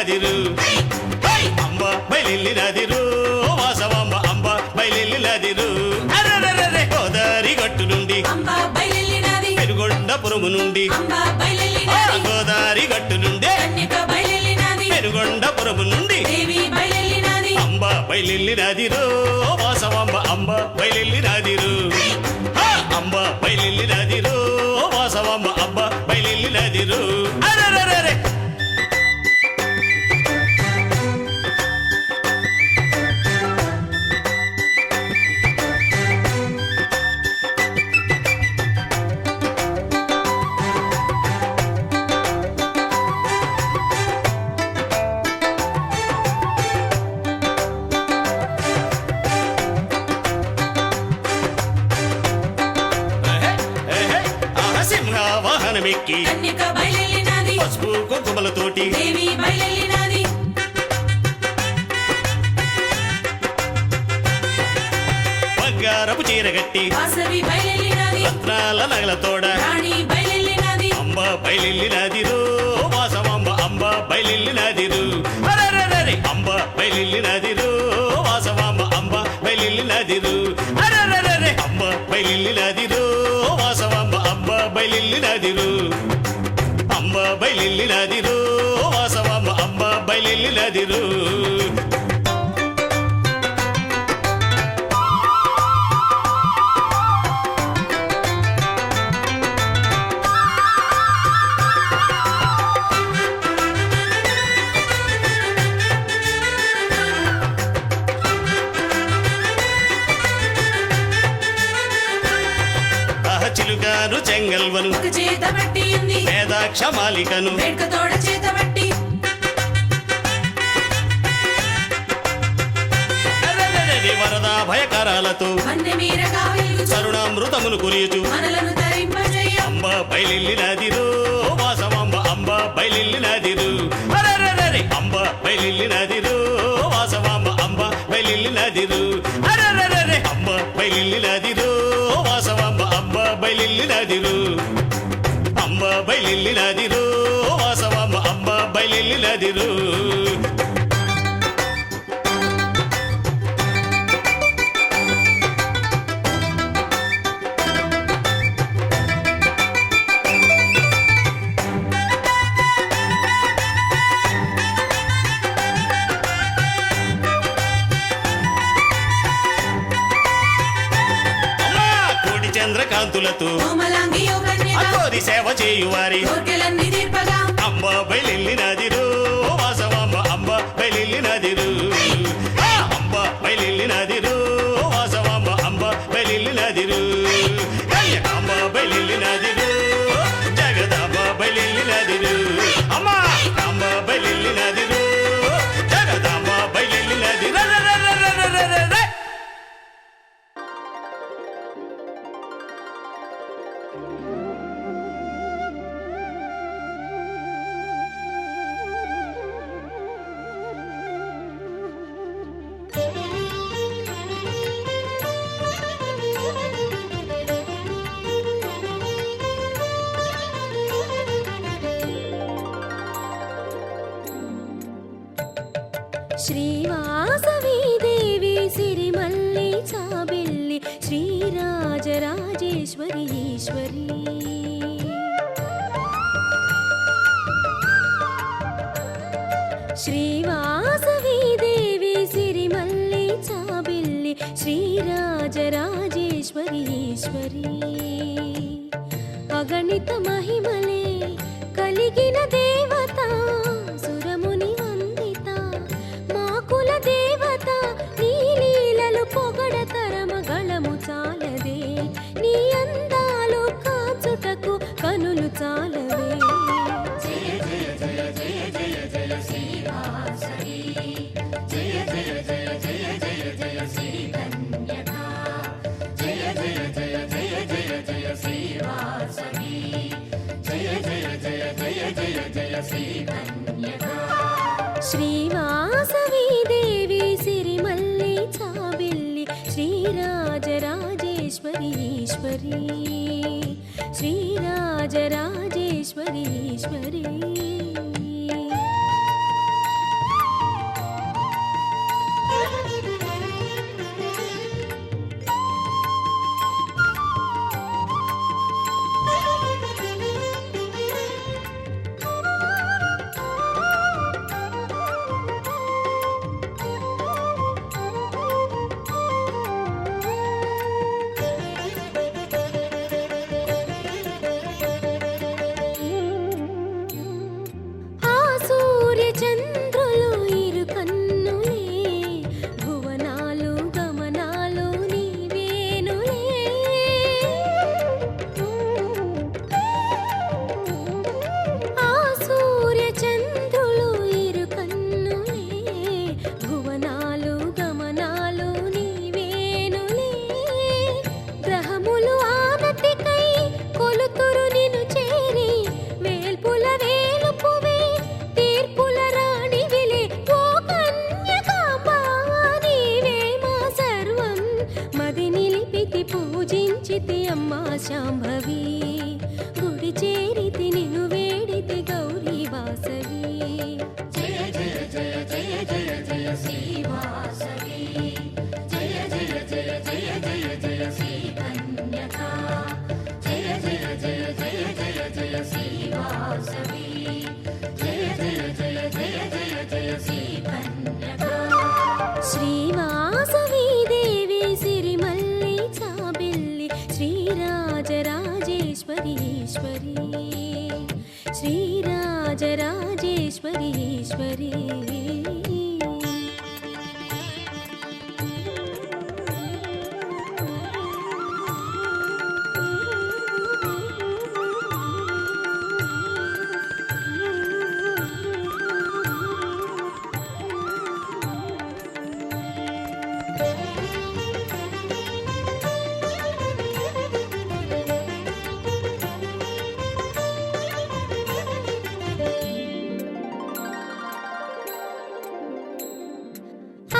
బయలెల్లినదిరు అంబ బయలెల్లినదిరు వాసవాంబ అంబ బయలెల్లినదిరు గోదారి గట్టు నుండి పెనుగొండపురము నుండి గోదారి గట్టు నుండి పెనుగొండపురము నుండి అంబ బయలెల్లినదిరు వాసవాంబ అంబ బయలెల్లినదిరు అంబ బయలెల్లినదిరు వాసవాంబ అంబ బయలెల్లినదిరు వాహనమెక్కి పసుపు కుంకుమలతోటి బంగారపు చీరగట్టి రత్నాల నగలతోడ అంబ బయలెల్లినదిరు వాసవాంబ అంబ బయలెల్లినదిరు అంబ బయలెల్లినదిరు వాసవాంబ అంబ బయలెల్లినదిరు అంబ బయలెల్లినదిరు వాసవాంబ అంబ బయలెల్లినదిరు అంబ బయలెల్లినదిరు వాసవాంబ అంబ బయలెల్లినదిరు చిలుకాను చెంగల్వను వేదాక్షమాలికను వరదా భయకరాలతో కరుణామృతమును కురియుచు అంబ బయలెల్లినదిరు వాసవాంబ అంబ బయలెల్లినదిరు అంబ బయలెల్లినదిరు వాసవాంబ అంబ బయలెల్లినదిరు అంబ బయలెల్లినదిరు వాసవాంబ అంబ బయలెల్లినదిరు అంబ బయలెల్లినదిరు వాసవాంబ అంబ బయలెల్లినదిరు చంద్రకాంతులతో అకోరి సేవ చేయువారి అంబ బయలెల్లినదిరు వాసవాంబ అంబ బయలెల్లినదిరు అంబ బయలెల్లినదిరు వాసవాంబ అంబ బయలెల్లినదిరు అంబ బయలెల్లినదిరు జగదాంబ బయలెల్లినదిరు అమ్మ అంబ బయలెల్లినదిరు జగదాంబ బయలెల్లినదిరు శ్రీవాసవి దేవి సిరిమల్లి చాబెల్లి శ్రీరాజరాజేశ్వరి ఈశ్వరి శ్రీవాసవి దేవి సిరిమల్లి చాబెల్లి శ్రీరాజరాజేశ్వరి ఈశ్వరి అగణిత మహిమలే కలిగిన దేవత సురముని వందిత మాకుల దేవత నీ లీలలు పొగడతరమగళము చాలదే నీ అందాలు కాచుటకు కనులు చాలవే జయ జయ జయ జయ జయ జయ శ్రీవాసవి జయ జయ జయ జయ జయ జయ శ్రీ కన్యకా జయ జయ జయ జయ జయ జయ శ్రీవాసవి జయ జయ జయ జయ జయ జయ శ్రీ కన్యకా శ్రీవాసవి దేవి సిరిమల్లి చాబెల్లి శ్రీరాజరాజేశ్వరి ఈశ్వరి శ్రీరాజరాజేశ్వరి ఈశ్వరి రాజరాజేశ్వరి ఈశ్వరి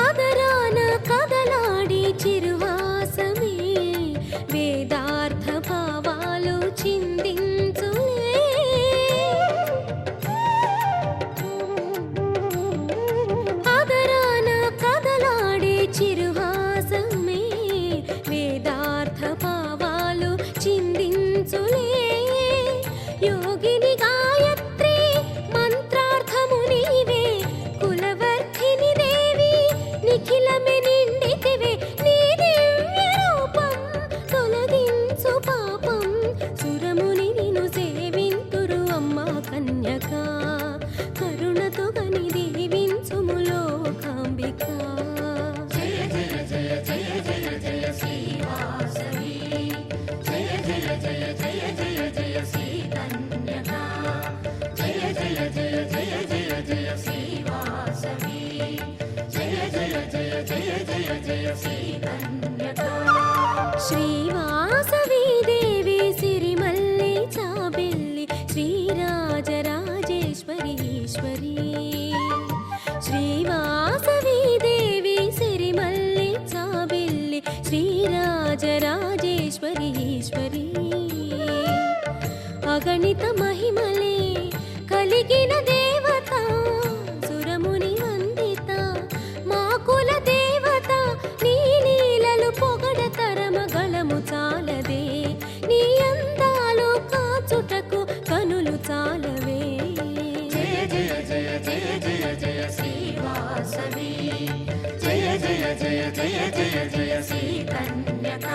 ఆదరాన కదలాడి చిరువాసమే వేదార్థ భావాలు చిందించులే ఆదరాన కదలాడి చిరువాసమే వేదార్థ భావాలు చిందించులే యోగిని గాయత్రి మంత్రార్థము నీవే కులవర్ధిని దేవి నిఖిలమే నిండితివే నీ దివ్య రూపం తొలగించు పాపం సురముని నిన్ను సేవింతురు అమ్మా కన్యక కరుణతో గని దీవించుము లోకాంబిక జయ జయ జయ జయ జయ జయ శ్రీవాసవి జయ జయ జయ జయ జయ జయ శ్రీ కన్యక జయ జయ జయ జయ జయ జయ శ్రీవాసవి జయ జయ జయ జయ జయ జయ శ్రీ కన్యక శ్రీవాసవి దేవి సిరిమల్లి చాబెల్లి శ్రీరాజరాజేశ్వరి ఈశ్వరి శ్రీవాసవి దేవి సిరిమల్లి చాబెల్లి శ్రీరాజరాజేశ్వరి ఈశ్వరి అగణిత మహిమలే కలిగిన దేవత సురముని వందిత మా కుల దేవత నీ లీలలు పొగడతరమగళము చాలదే నీ అందాలు కాచుటకు కనులు చాలవే జయ జయ జయ జయ జయ జయ శ్రీవాసవి జయ జయ జయ జయ జయ జయ శ్రీ కన్యక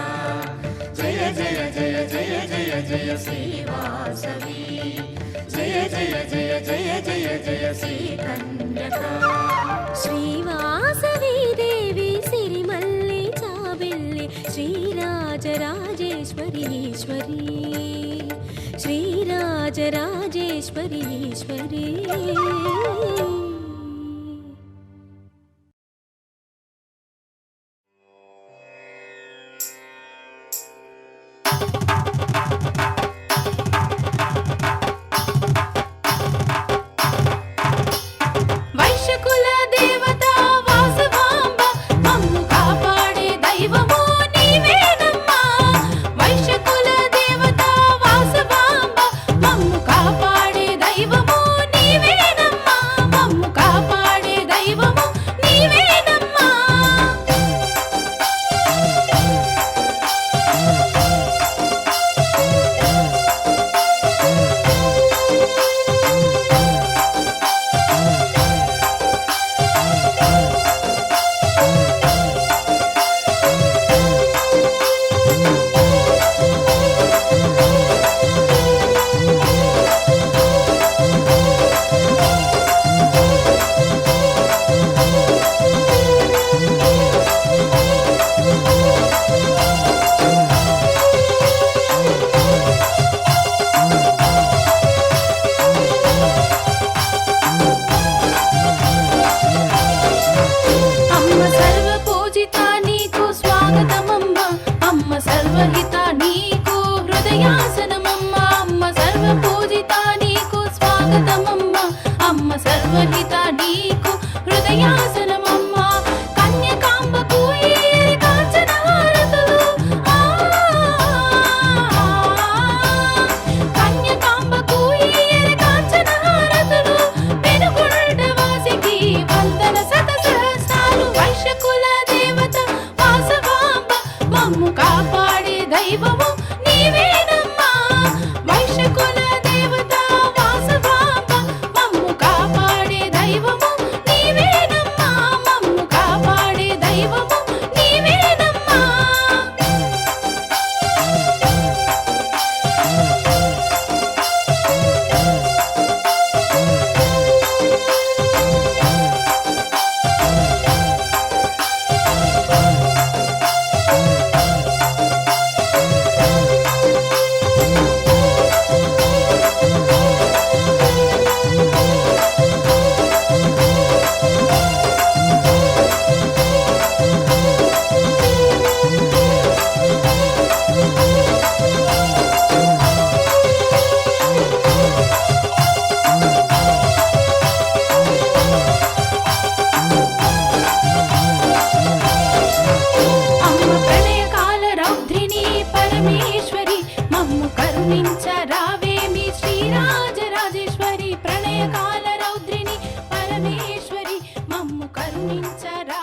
జయ జయ జయ జయ జయ జయ శ్రీవాసవి జయ జయ జయ జయ జయ జయ శ్రీ కన్యక శ్రీవాసవి దేవి సిరిమల్లి చాబెల్లి శ్రీరాజరాజేశ్వరి ఈశ్వరి శ్రీరాజరాజేశ్వరి ఈశ్వరి వైశ్యకుల దేవత వాసవాంబ మమ్ము కాపాడే దైవము నీవేనమ్మా వైశ్యకుల దేవత వాసవాంబ మమ్ము కాపాడే దైవము నీవేనమ్మా మమ్ము కాపాడే దైవము నీవేనమ్మా అమ్మ సర్వ పూజిత నీకు స్వాగతమమ్మ అమ్మ సర్వహిత నీకు హృదయాసనమమ్మ అమ్మ సర్వ పూజిత నీకు స్వాగతమమ్మ అమ్మ సర్వహిత నీకు హృదయాసనమమ్మ కన్యకాంబకు ఈ కాంచన హారతులు కన్యకాంబకు ఈ కాంచన హారతులు పెనుగొండ వాసికి వందన సహస్రాలు వైశ్యకుల దేవత వాసవాంబ మమ్ము కాపాడే దైవము నీవేనమ్మా వైశ్యకుల దేవత వాసవాంబ మమ్ము కాపాడే దైవము నీవేనమ్మా కరుణించరా